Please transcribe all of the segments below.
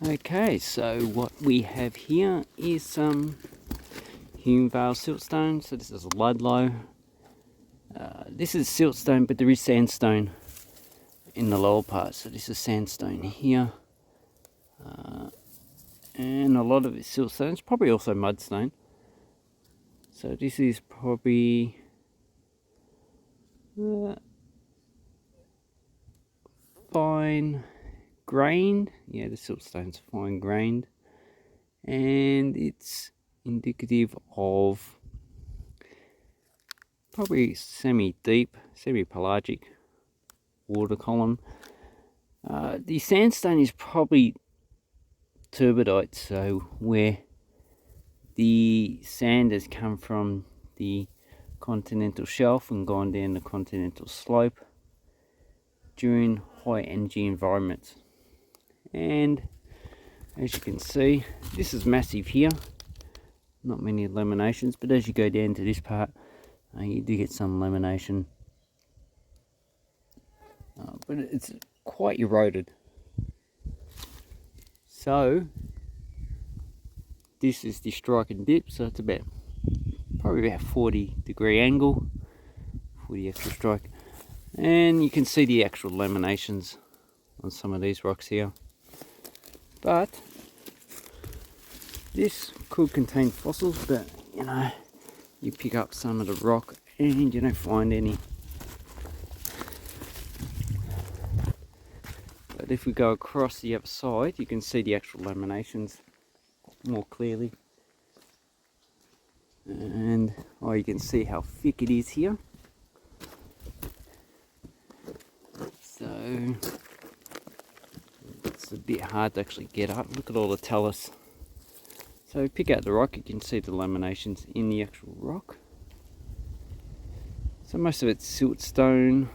Okay, so what we have here is some Hume Vale siltstone. So this is Ludlow. This is siltstone, but there is sandstone in the lower part. So this is sandstone here, and a lot of it's siltstone. It's probably also mudstone. So this is probably fine grained. Yeah, the siltstone's fine grained, and it's indicative of probably semi-deep, semi-pelagic water column. The sandstone is probably turbidite, so where the sand has come from the continental shelf and gone down the continental slope during high energy environments. And as you can see, this is massive here, not many laminations, but as you go down to this part, you do get some lamination, but it's quite eroded. So this is the strike and dip, so it's probably about 40-degree angle for the actual strike, and you can see the actual laminations on some of these rocks here. But this could contain fossils, but you know, you pick up some of the rock and you don't find any. But if we go across the other side, you can see the actual laminations more clearly. And you can see how thick it is here. So it's a bit hard to actually get up. Look at all the talus. So pick out the rock, you can see the laminations in the actual rock. So most of it's siltstone.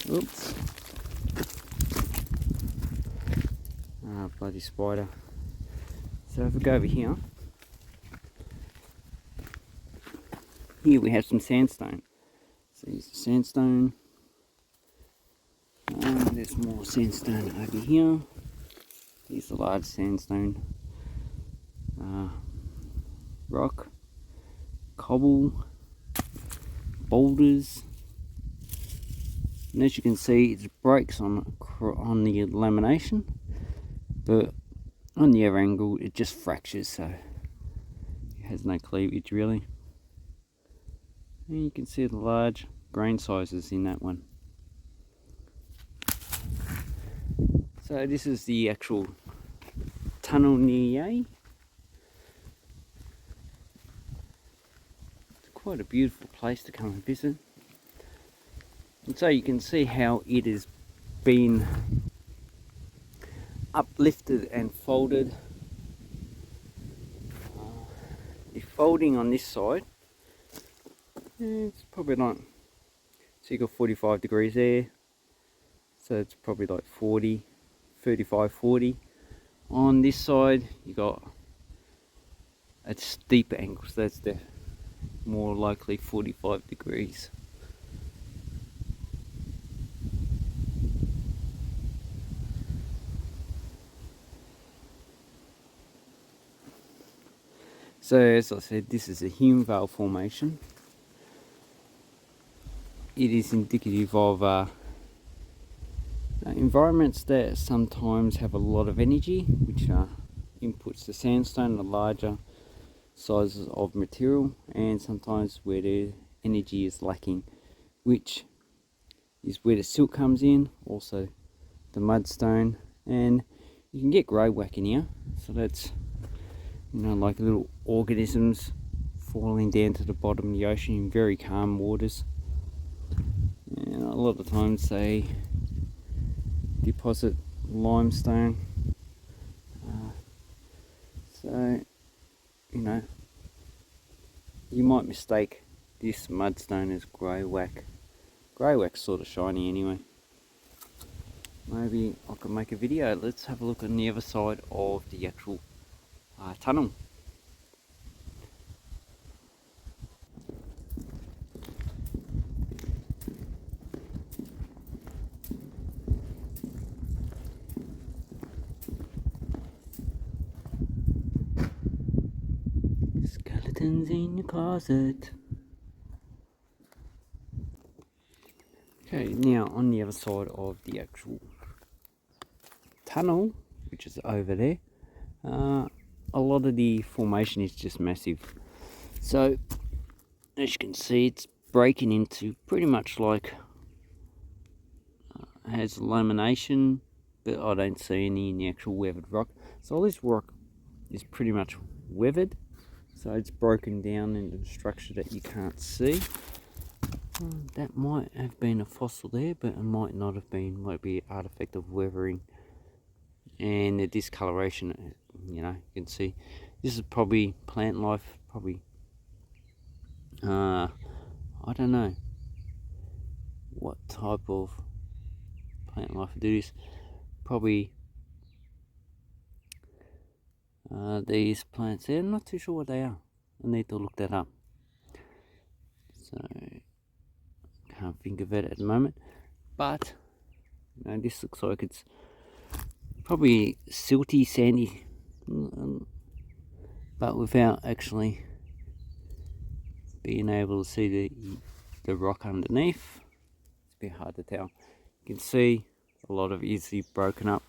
Oops. Bloody spider. So if we go over here, we have some sandstone. So here's the sandstone. There's more sandstone over here. Here's the large sandstone. Rock, cobble, boulders, and as you can see, it breaks on the lamination, but on the other angle it just fractures, so it has no cleavage really. And you can see the large grain sizes in that one. So this is the actual tunnel near Yea. Quite a beautiful place to come and visit. And so you can see how it has been uplifted and folded. The folding on this side, it's probably like, so you got 45 degrees there, so it's probably like 40, 35, 40. On this side you got a steep angle, so that's the more likely 45 degrees. So as I said, this is a Hume Vale formation. It is indicative of environments that sometimes have a lot of energy, which inputs the sandstone, the larger sizes of material, and sometimes where the energy is lacking, which is where the silt comes in, also the mudstone, and you can get grey whack in here. So that's, you know, like little organisms falling down to the bottom of the ocean in very calm waters. And a lot of times they deposit limestone. So, you know, you might mistake this mudstone as grey whack. Grey whack's sort of shiny anyway. Maybe I could make a video. Let's have a look on the other side of the actual tunnel. skeletons in your closet. Okay, now on the other side of the actual tunnel, which is over there, a lot of the formation is just massive. So as you can see, it's breaking into pretty much like has lamination, but I don't see any in the actual weathered rock. So all this rock is pretty much weathered, so it's broken down into the structure that you can't see. That might have been a fossil there, but it might not have been. Might be an artifact of weathering and the discoloration. You know, you can see this is probably plant life. Probably I don't know what type of plant life would do this. Probably these plants here. I'm not too sure what they are. I need to look that up. So can't think of it at the moment. But you know, this looks like it's probably silty, sandy, but without actually being able to see the rock underneath. It's a bit hard to tell. You can see a lot of it is broken up.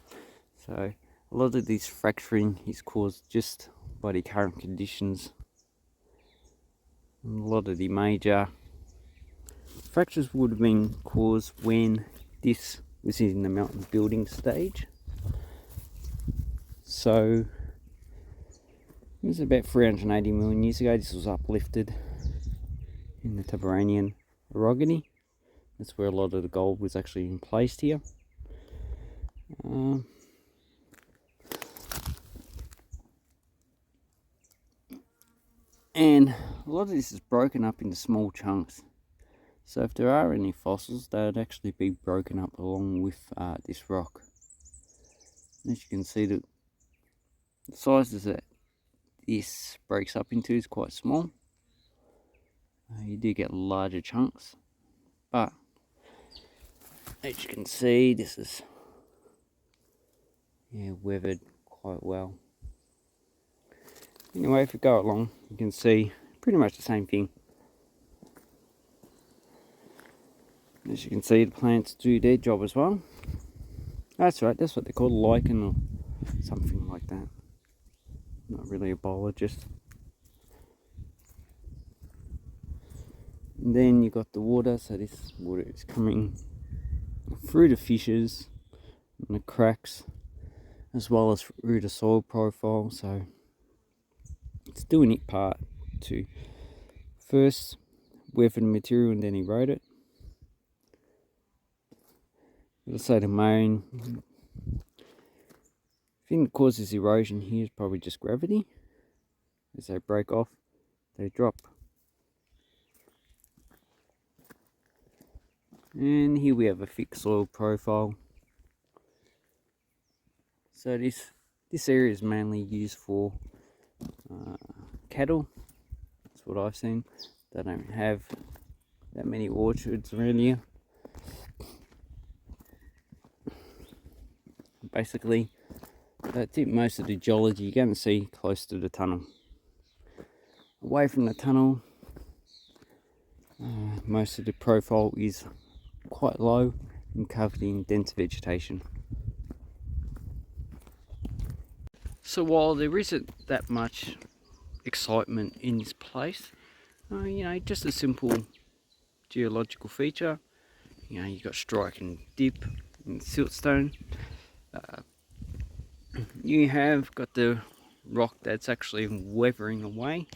So a lot of this fracturing is caused just by the current conditions. And a lot of the major fractures would have been caused when this was in the mountain building stage. So it was about 380 million years ago. This was uplifted in the Tabaranian orogeny. That's where a lot of the gold was actually placed here. And a lot of this is broken up into small chunks. So if there are any fossils, they would actually be broken up along with this rock. As you can see, the sizes that this breaks up into is quite small. You do get larger chunks, but as you can see, this is weathered quite well. Anyway, if you go along, you can see pretty much the same thing. As you can see, the plants do their job as well. That's right, that's what they call lichen or something like that. Not really a biologist. And then you got the water, so this water is coming through the fissures and the cracks, as well as through the soil profile. So it's doing its part to first weather the material and then erode it. Let's say the main thing that causes erosion here is probably just gravity. As they break off, they drop. And here we have a thick soil profile. So this area is mainly used for cattle. That's what I've seen. They don't have that many orchards around here. Basically, that's it. Most of the geology you're going to see close to the tunnel. Away from the tunnel, most of the profile is quite low and covered in dense vegetation. So while there isn't that much excitement in this place, you know, just a simple geological feature. You know, you got strike and dip in siltstone. You have got the rock that's actually weathering away.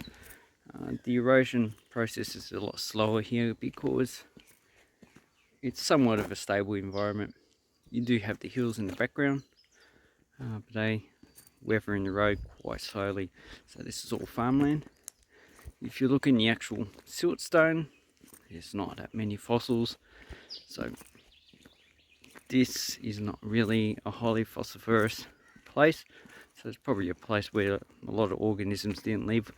The erosion process is a lot slower here because it's somewhat of a stable environment. You do have the hills in the background, but they weathering the road quite slowly. So this is all farmland. If you look in the actual siltstone, there's not that many fossils. So this is not really a highly fossiliferous place. So it's probably a place where a lot of organisms didn't live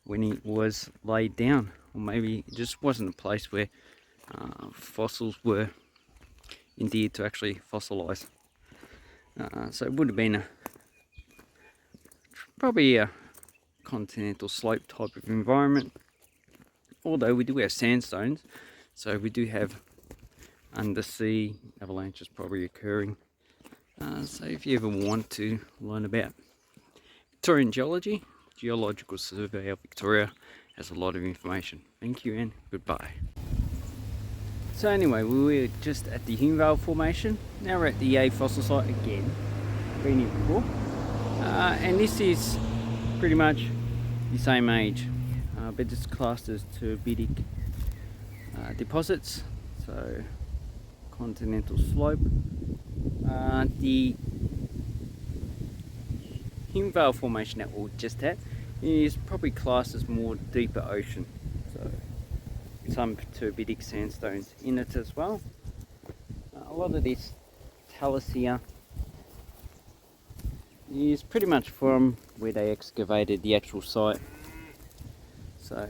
when it was laid down, or maybe it just wasn't a place where fossils were endeared to actually fossilize. So it would have been probably a continental slope type of environment. Although we do have sandstones, so we do have undersea avalanches probably occurring. So if you ever want to learn about Victorian geology, Geological Survey of Victoria has a lot of information. Thank you and goodbye. So anyway, we were just at the Hume Formation. Now we're at the Yea fossil site again. Been here before. And this is pretty much the same age, but it's classed as turbidic deposits. So continental slope. The Hume Formation that we're just at is probably classed as more deeper ocean. So some turbidic sandstones in it as well. A lot of this talus here is pretty much from where they excavated the actual site. So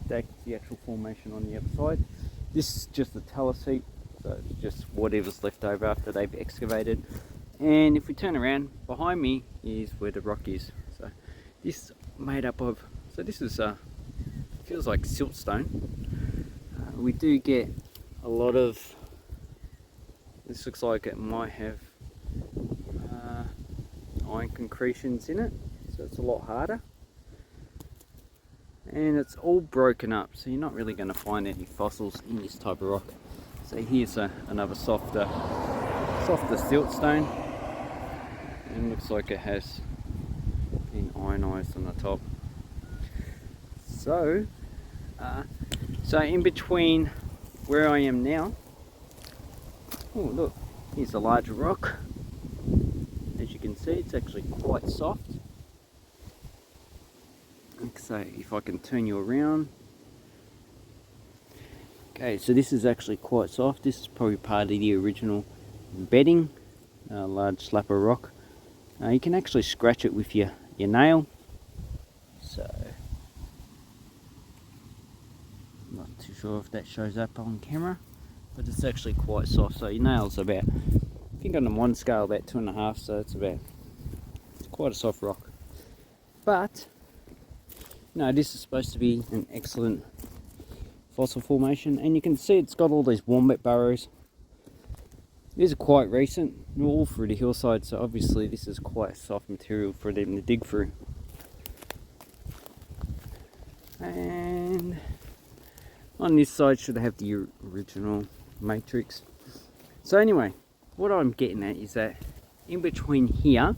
that's the actual formation on the other side. This is just the talus heap, so it's just whatever's left over after they've excavated. And if we turn around, behind me is where the rock is. So this is made up of, so this is feels like siltstone. We do get a lot of, this looks like it might have iron concretions in it, so it's a lot harder. And it's all broken up, so you're not really going to find any fossils in this type of rock. So here's another softer siltstone, and looks like it has been ionized on the top. So in between where I am now, oh look, here's a larger rock. As you can see, it's actually quite soft. So if I can turn you around. Okay, so this is actually quite soft. This is probably part of the original bedding, a large slab of rock. You can actually scratch it with your nail. So, I'm not too sure if that shows up on camera, but it's actually quite soft. So your nail's about, I think on one scale about 2.5, so it's quite a soft rock. But no, this is supposed to be an excellent fossil formation, and you can see it's got all these wombat burrows. These are quite recent, all through the hillside, so obviously this is quite soft material for them to dig through. And on this side should have the original matrix. So anyway, what I'm getting at is that in between here,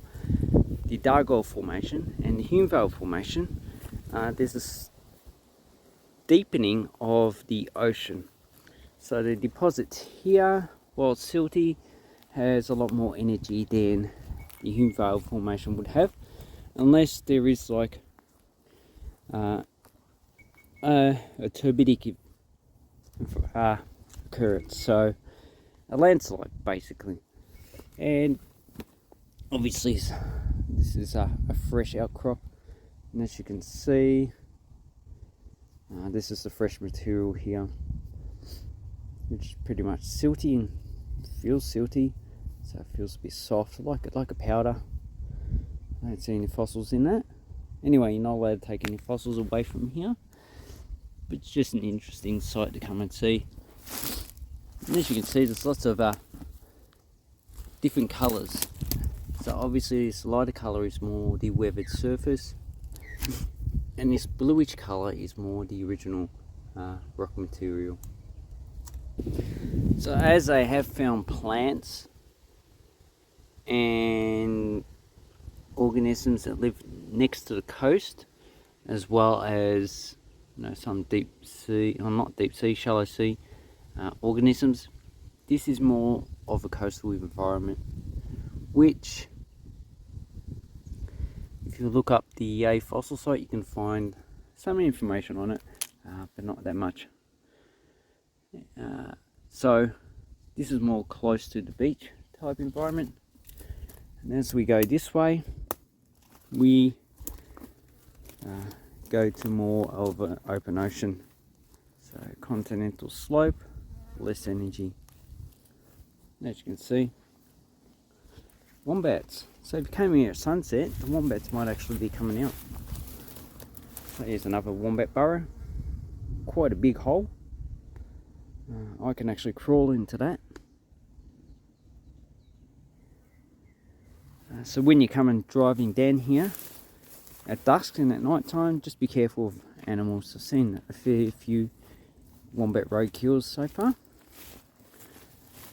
the Dargol Formation and the Hume Formation, there's a deepening of the ocean. So the deposit here, while silty, has a lot more energy than the Hume Formation would have, unless there is like a turbidic occurrence, so a landslide basically. And obviously this is a fresh outcrop, and as you can see, this is the fresh material here, which is pretty much silty and feels silty, so it feels a bit soft, like a powder. I don't see any fossils in that. Anyway, you're not allowed to take any fossils away from here, but it's just an interesting site to come and see. And as you can see, there's lots of different colours. So obviously this lighter colour is more the weathered surface, and this bluish colour is more the original rock material. So as I have found plants and organisms that live next to the coast, as well as some deep sea, or not deep sea, shallow sea organisms, this is more of a coastal environment, which, if you look up the Yea fossil site, you can find some information on it, but not that much. So this is more close to the beach type environment, and as we go this way, we go to more of an open ocean. So continental slope, less energy. As you can see, wombats. So if you came here at sunset, the wombats might actually be coming out. Here's another wombat burrow. Quite a big hole. I can actually crawl into that. So when you're coming driving down here at dusk and at night time, just be careful of animals. I've seen a fair few wombat roadkills so far.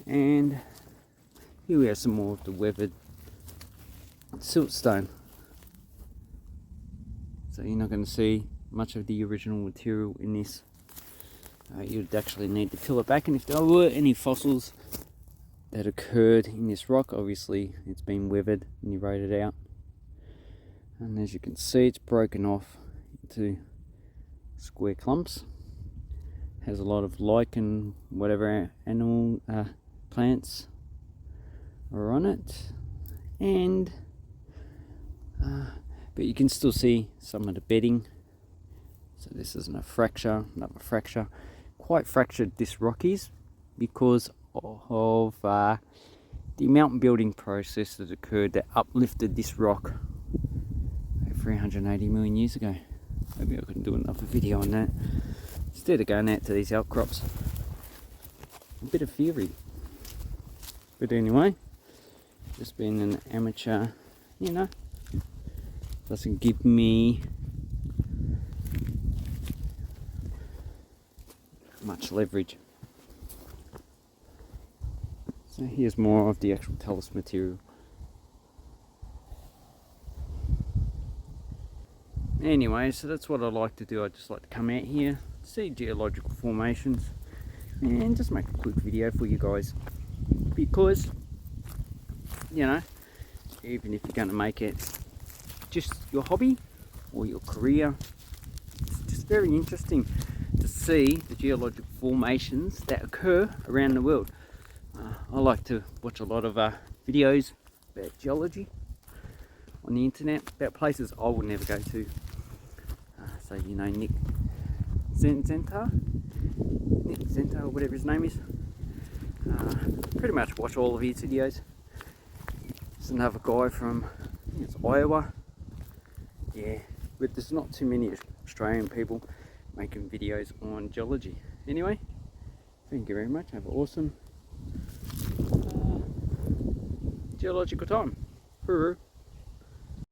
And here we have some more of the weathered siltstone. So you're not going to see much of the original material in this. You'd actually need to peel it back, and if there were any fossils that occurred in this rock, obviously it's been weathered and eroded out. And as you can see, it's broken off into square clumps. Has a lot of lichen, whatever animal plants are on it, and but you can still see some of the bedding. So this isn't a fracture, another fracture. Quite fractured this rock is because of the mountain building process that occurred that uplifted this rock 380 million years ago. Maybe I can do another video on that instead of going out to these outcrops. A bit of theory. But anyway, just being an amateur, you know, doesn't give me much leverage. So here's more of the actual talus material. Anyway, so that's what I like to do. I just like to come out here, see geological formations, and just make a quick video for you guys. Because, you know, even if you're going to make it just your hobby or your career, it's just very interesting to see the geological formations that occur around the world. I like to watch a lot of videos about geology on the internet, about places I would never go to. So, you know, Nick Zenta, or whatever his name is. Pretty much watch all of his videos. There's another guy from, I think it's Iowa. Yeah, but there's not too many Australian people making videos on geology. Anyway, thank you very much. Have an awesome geological time. Hooroo.